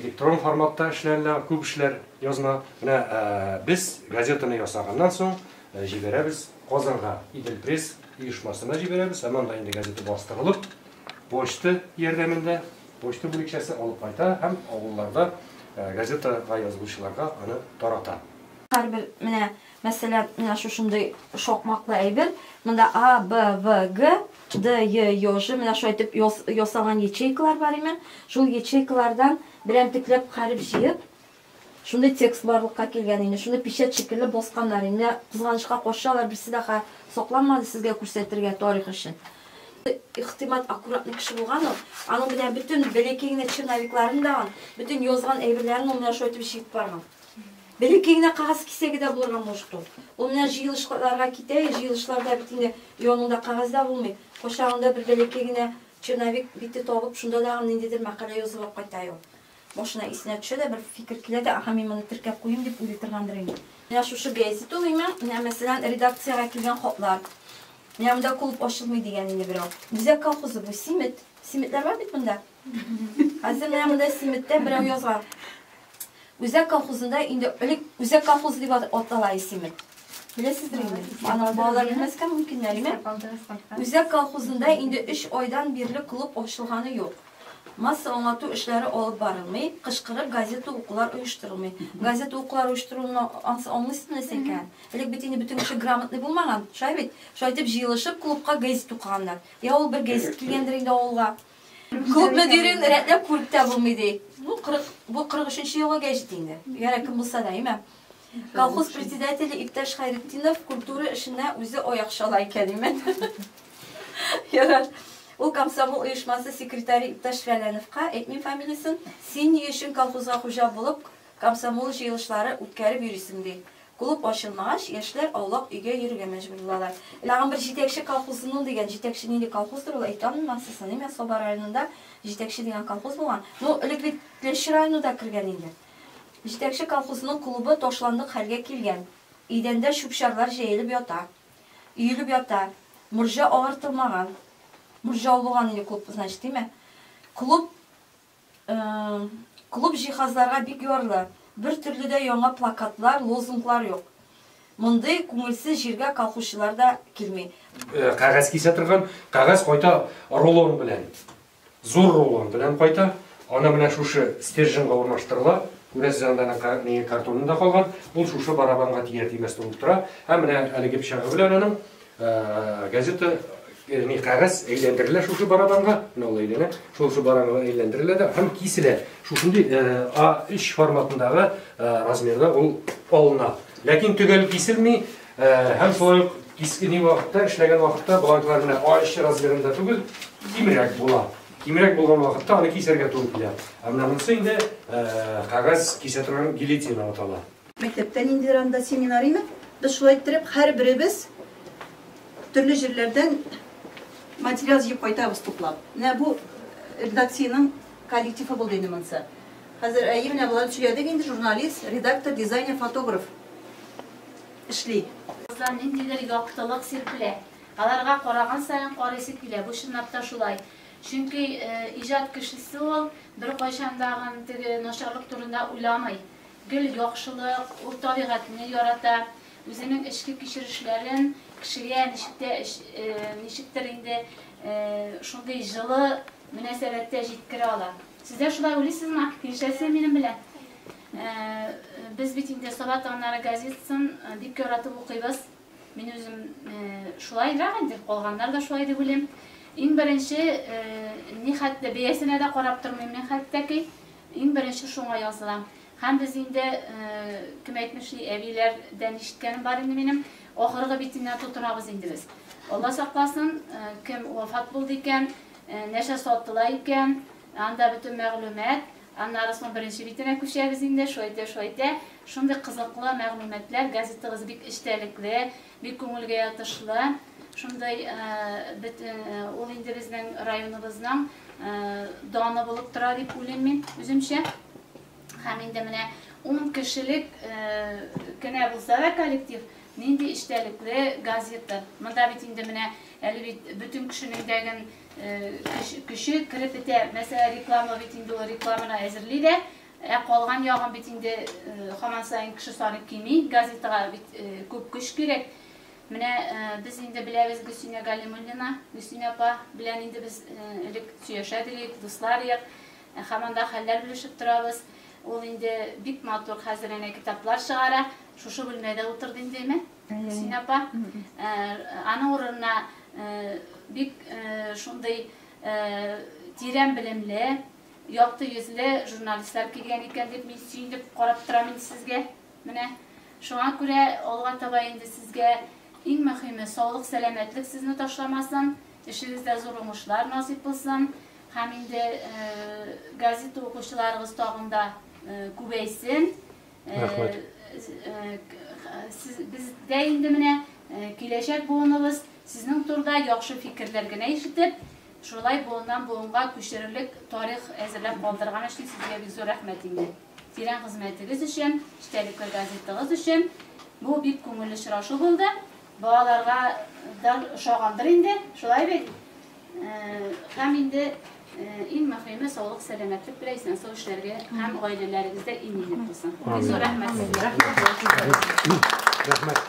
электрон форматта эшләнә, күп эшләр язма. Менә без газетаны ясаганнан соң җибәрәбез Казанга Идел пресс оешмасына җибәрәбез. Һәм анда инде газета бастырылып, почта ярдәмендә почта бүлекчәсе алып кайта һәм авылларда газетага язучыларга аны тарата. Һәрбер менә мәсәлән, менә шушындай шакмаклы әйбер, монда А, Б, В, Г, Д, Е, Ё, Ж, менә шулай итеп ясаган ячейкалар бар име. Шул ячейкалардан берәмтекләп хәреф җыеп, шундай текст барлыкка килгән инде. Шуны печать шикелле басканнар инде. Кызганычка кошалар, берсе дә сакланмады сезгә күрсәтергә тарих өчен. Ихтимат аккуратный кеше булган ул. Аның белән bütün бәләкәй чиновникларын да, bütün язган әйберләрен ул менә шулай итеп җыеп барган. Бәләкәй кагаз кисәге дә булган может ул. Ул менә җыелышларга китә, җыелышларда бит инде янында кагаз да булмый. Кошагында бер бәләкәй чиновник бите табып, шунда да ниндидер мәкалә язып кайта ул. Башына исенә төшә дә бер фикер килә дә, аха мин моны теркәп куйым дип уйлый торгандыр инде. Менә шушы гәзит ул име, менә мәсәлән редакциягә килгән хатлар. Менә монда клуб ачылмый дигән инде берәү. Үзәк колхозы бу Симит. Симитләр бар бит монда. Хәзер менә монда Симиттә берәү язган. Үзәк колхозында инде элек үзәк колхозы дип атала Симит. Беләсезме инде? Аның балалар белмәскә мөмкиннәр име? Үзәк колхозында инде 3 айдан бирле клуб ачылганы юк. Масса аңлату эшләре алып барылмый, кышкырып газета укулар оештырылмый. Газета укулар оештыруны аңлыйсызмы икән? Элек бит инде бүтән кеше грамотный булмаган. Шулай бит. Шулай итеп җыелышып клубка газета укыганнар. Я ул бер газета килгәндер инде авылга. Клуб мөдирен рәтләп күреп тә булмый ди. Бу 43-нче елга гәҗит инде. Ягъни кем булса да, име. Колхоз председателе Иптәш Хайретдинов культура эшенә үзе аяк чала икән, име. Ярар. Ул комсомол оешмасы секретаре Иптәш Фәләновка, әйтмим фамилиясын, син ни өчен колхозга хуҗа булып, комсомол җыелышлары үткәреп йөрисең ди. Клуб ачылмагач, яшьләр аулак өйгә йөрергә мәҗбүр булалар. Лаган бер җитәкче колхозының дигән җитәкче нинди колхоздыр ул әйтәм мәсәлән, име Соба районында җитәкче дигән колхоз булган. Ну, элек бит Ләш районында кергән инде. Җитәкче колхозының клубы ташландык хәлгә килгән. Идәндә шүпчарлар җәелеп ята. Өелеп ята. Мурҗа авыртылмаган. Мурҗа булган инде клуб, значит, име. Клуб җиһазларга бик ярлы. Бер төрле дә яңа плакатлар, лозунглар юк. Мондый күңелсез җиргә колхозчылар да килми. Кагаз кисә торган, кагаз кайта рулон белән. Зур рулон белән кайта. Аны менә шушы стерженьга урнаштырыла. Күрәсез анда картонында калган. Ул шушы барабанга тияр-тимәс булып тора. Һәм менә әлеге пычагы белән аның газета кагаз әйләндерелә шушы барабанга. Менә ул әйләнә. Шушы барабанга әйләндерелә дә һәм киселә. Шушындый A3 форматындагы размерда ул алына. Ләкин төгәл киселми һәм шулай кискени вакытта, эшләгән вакытта бланклар менә A3 размерында түгел, кимрәк була. Кимрәк булган вакытта аны кисәргә туры килә. Ә менә монысы инде кагаз кисә торган гильотин атала. Мәктәптән инде анда семинар име? Без шулай итеп һәрберебез төрле җирләрдән материал җыеп кайтабыз туплап. Менә бу редакциянең коллективы булды инде монысы. Хәзер менә булар төшәдек инде журналист, редактор, дизайнер, фотограф эшли. Кызлар ниндидер яктылык сирпелә. Аларга караган саен карыйсы килә. Бу чынлап та шулай. Чөнки иҗат кешесе ул бер кайчандагы теге начарлык турында уйламый. Гел яхшылык, ул табигатьне ярата, үзенең эчке кичерешләрен кешегә ничектер инде шундый җылы мөнәсәбәттә җиткерә ала. Сездә шулай уйлыйсызмы? Килешәсе минем белән. Без бит инде Сабат аннары газетасын бик яратып укыйбыз. Мин үзем шулайрак инде, калганнар да шулай дип уйлыйм. Иң беренче ни хәтта бәясенә дә карап тормыйм мин хәттәки. Иң беренче шуңа язылам. Һәм без инде кем әйтмешли әбиләрдән ишеткәнем бар инде минем. Ахыргы битеннән тутырабыз инде без. Алла сакласын, кем вафат булды икән, нәрсә саттыла икән, анда бөтен мәгълүмат, аннары соң беренче битенә күчәбез инде, шуйта. Шундый кызыклы мәгълүматлар, газетагыз бик эчтәлекле, бик күңелгә ятышлы. Шундай ул инде безнең районыбызның даны булып тора дип уйлыйм мин үземчә. Һәм инде менә 10 кешелек кенә булса да коллектив, нинди эчтәлекле газета. Монда бит инде менә әле бит бүтән кешенең дәген көче кирип бетә. Мәсәлән, реклама бит инде ул рекламаны әзерли дә, Қалған яғын бит инде хаман сайын кіші саны кими, газетаға бит көп күш керек. Менә без инде беләбез Гөлсинә Галимуллина, Гөлсинә апа белән инде без элек сөйләшәдек, дуслар як, хаманда хәлләр белешеп торабыз. Ул инде бик матур хәзер әнә китаплар чыгара. Шушы бүлмәдә утырды индеме? Гөлсинә апа. Аның урынына бик шундый тирән белемле, якты йөзле журналистлар килгән икән дип мин сөйнеп карап торам инде сезгә. Менә шуңа күрә алга таба инде сезгә иң мөһиме саулык, сәламәтлек сезне ташламасын, эшегездә зур уңышлар насип булсын, һәм инде газета укучыларыгыз тагында күбәйсен. Рәхмәт. Бездә инде менә киләчәк буыныбыз сезнең турда яхшы фикерләр генә ишетеп, шулай буыннан буынга күчерерлек тарих әзерләп калдырган өчен сезгә бик зур рәхмәт инде. Тирән хезмәтегез өчен, эчтәлекле газетагыз өчен бу бик күңелле очрашу булды. Балаларга да ошагандыр инде, шулай бит. Һәм инде иң мөһиме саулык, сәламәтлек белән исән-сау эшләргә һәм гаиләләрегездә иминлек булсын. Бик зур рәхмәт сезгә. Рәхмәт.